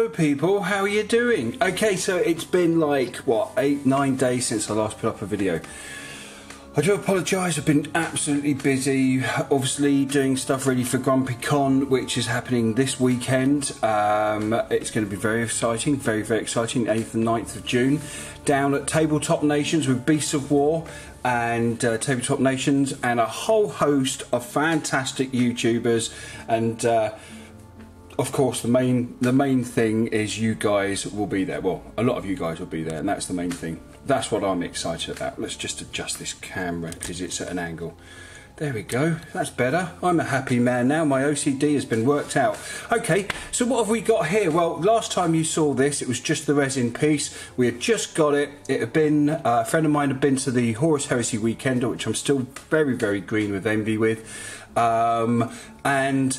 Hello people, how are you doing? Okay, so it's been like, what, 8-9 days since I last put up a video. I do apologise, I've been absolutely busy, obviously doing stuff ready for GrumpyCon, which is happening this weekend. It's going to be very exciting, very exciting, 8th and 9th of June, down at Tabletop Nations with Beasts of War and Tabletop Nations and a whole host of fantastic YouTubers, and of course the main thing is you guys will be there. Well, a lot of you guys will be there, and that's the main thing. That's what I'm excited about. Let's just adjust this camera because it's at an angle. There we go, that's better. I'm a happy man now, my OCD has been worked out. Okay, so what have we got here? Well, last time you saw this, it was just the resin piece. We had just got it. It had been, a friend of mine had been to the Horus Heresy Weekender, which I'm still very green with envy with. And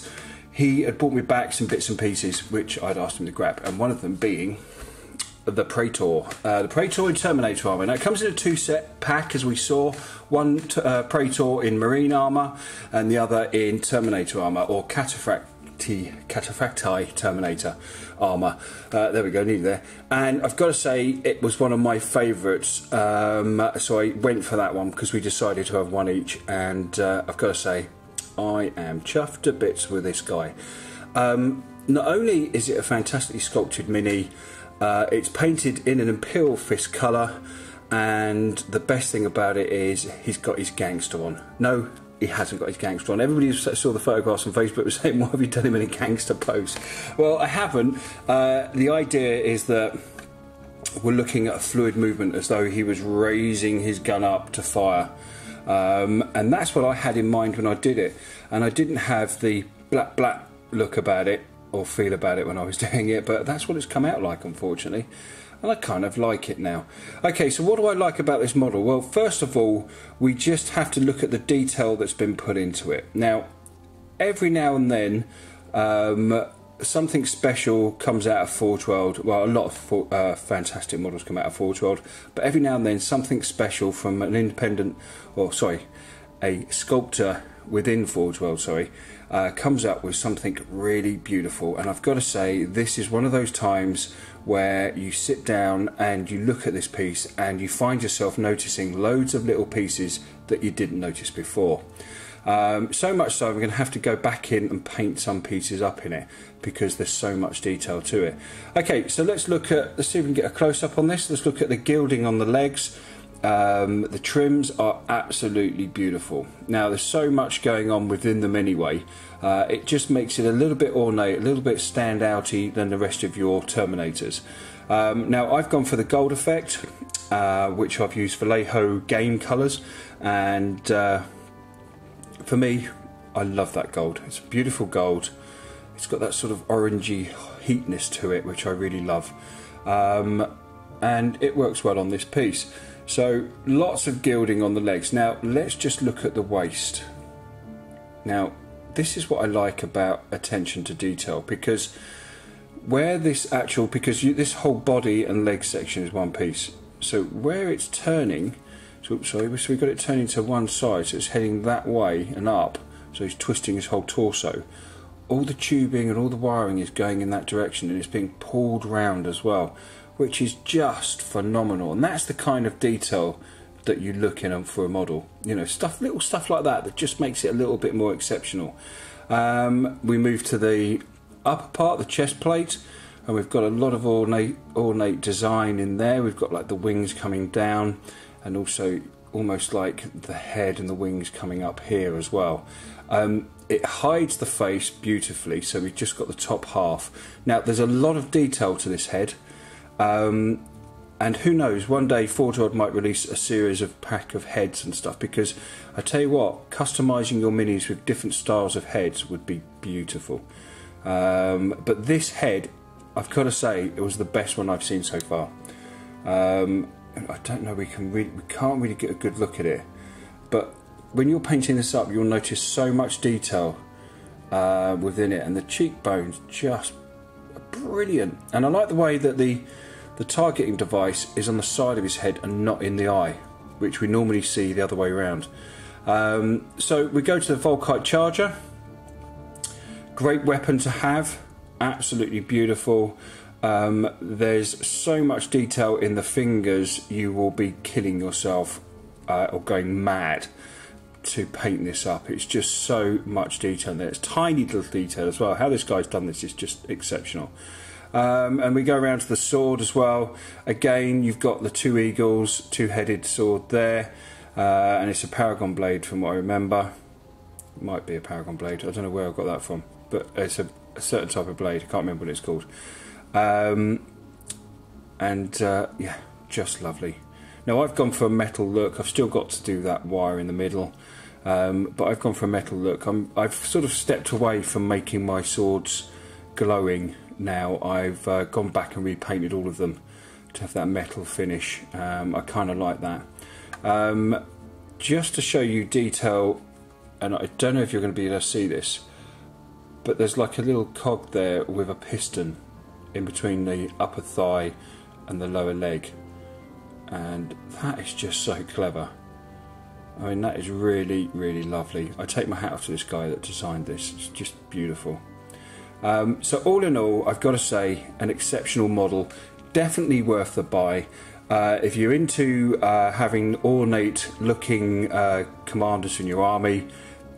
he had brought me back some bits and pieces, which I'd asked him to grab, and one of them being the Praetor, the Protoid Terminator armour. Now it comes in a two-set pack, as we saw. One Praetor in marine armour and the other in Terminator armour, or cataphracti Terminator armour. There we go, nearly there. And I've got to say, it was one of my favourites, so I went for that one because we decided to have one each, and I've got to say, I am chuffed to bits with this guy. Not only is it a fantastically sculpted mini, it's painted in an Imperial Fist colour, and the best thing about it is he's got his gangster on. No, he hasn't got his gangster on. Everybody who saw the photographs on Facebook was saying, why have you done him in a gangster pose? Well, I haven't. The idea is that we're looking at a fluid movement, as though he was raising his gun up to fire. And that's what I had in mind when I did it. And I didn't have the black look about it, or feel about it when I was doing it, but that's what it's come out like, unfortunately, and I kind of like it now. Okay, so what do I like about this model? Well, first of all, we just have to look at the detail that's been put into it. Now, every now and then something special comes out of Forge World. Well, a lot of fantastic models come out of Forge World, but every now and then something special from an independent, or sorry, a sculptor within Forge World, comes up with something really beautiful. And I've got to say, this is one of those times where you sit down and you look at this piece and you find yourself noticing loads of little pieces that you didn't notice before. So much so, I'm going to have to go back in and paint some pieces up in it because there's so much detail to it. Okay, so let's see if we can get a close-up on this. Let's look at the gilding on the legs. The trims are absolutely beautiful. Now, there's so much going on within them anyway. It just makes it a little bit ornate, a little bit stand-outy than the rest of your Terminators. Now, I've gone for the gold effect, which I've used for Leho game colours, and for me, I love that gold. It's a beautiful gold. It's got that sort of orangey heatness to it, which I really love, and it works well on this piece. So lots of gilding on the legs. Now let's just look at the waist. Now this is what I like about attention to detail, because where this this whole body and leg section is one piece. So where it's turning, so we've got it turning to one side, so it's heading that way and up. So he's twisting his whole torso. All the tubing and all the wiring is going in that direction, and it's being pulled round as well, which is just phenomenal. And that's the kind of detail that you look in for a model. You know, little stuff like that just makes it a little bit more exceptional. We move to the upper part, the chest plate, and we've got a lot of ornate design in there. We've got like the wings coming down, and also almost like the head and the wings coming up here as well. It hides the face beautifully, so we've just got the top half. Now, there's a lot of detail to this head. And who knows, one day Forge World might release a series of pack of heads and stuff, because I tell you what, customizing your minis with different styles of heads would be beautiful. But this head, I've got to say, it was the best one I've seen so far. I don't know, we can't really get a good look at it, but when you're painting this up, you'll notice so much detail within it, and the cheekbones just brilliant. And I like the way that the targeting device is on the side of his head and not in the eye, which we normally see the other way around. So we go to the Volkite Charger. Great weapon to have, absolutely beautiful. There's so much detail in the fingers, you will be killing yourself or going mad to paint this up. It's just so much detail in there. It's tiny little detail as well. How this guy's done this is just exceptional. And we go around to the sword as well. Again, you've got the two eagles, two-headed sword there, and it's a paragon blade from what I remember. It might be a paragon blade. I don't know where I got that from, but it's a certain type of blade. I can't remember what it's called. Yeah, just lovely. Now I've gone for a metal look. I've still got to do that wire in the middle, but I've gone for a metal look. I've sort of stepped away from making my swords glowing now. I've gone back and repainted all of them to have that metal finish. I kind of like that. Just to show you detail, and I don't know if you're going to be able to see this, but there's like a little cog there with a piston in between the upper thigh and the lower leg, and that is just so clever. I mean, that is really, really lovely. I take my hat off to this guy that designed this. It's just beautiful. So all in all, I've got to say, an exceptional model, definitely worth the buy. If you're into having ornate looking commanders in your army,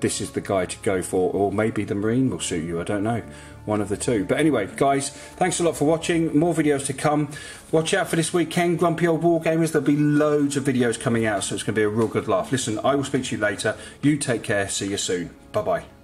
this is the guy to go for, or maybe the Marine will suit you, I don't know, one of the two. But anyway, guys, thanks a lot for watching. More videos to come. Watch out for this weekend, Grumpy Old Wargamers. There'll be loads of videos coming out, so it's going to be a real good laugh. Listen, I will speak to you later. You take care. See you soon. Bye-bye.